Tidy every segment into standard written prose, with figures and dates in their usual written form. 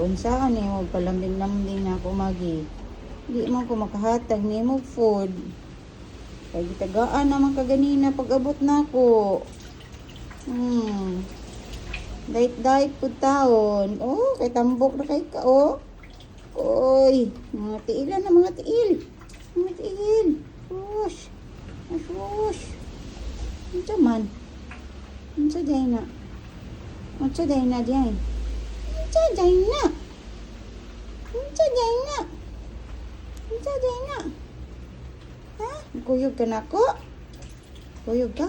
unsahan ni mo palambing-lambing na ako magi. Di man ko makahatag ni mo food. Kay gitagaan naman kaganina pag-abot na ko. Dait-dait po taon. Oh, kay tambok na kay ka, oh. Oy, mga tiilan na mga tiil. Mga tiil. Whoosh. Whoosh. Unsa man? Unsa day na? Unsa day na day? Unsa day na? Unsa day na? Unsa day na? Ha? Kuyog ka na ko? Kuyog ka?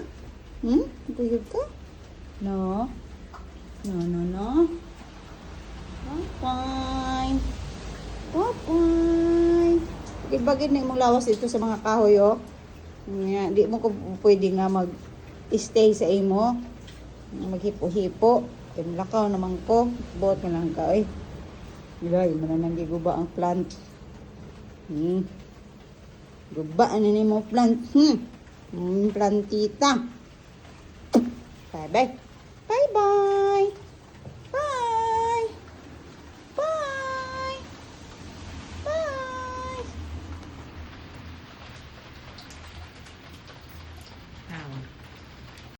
Kuyog ka? No. No. Bye-bye. Bye-bye. Ibagin na imong lawas dito sa mga kahoy, oh. Nga, di mo ko pwede nga mag-stay sa imo. Maghipo-hipo. Lakaw naman ko. Buot na lang ka, eh. Ilay, mananang giguba ang plant. Guba na ni mo plant. Plantita. Bye-bye. Bye-bye.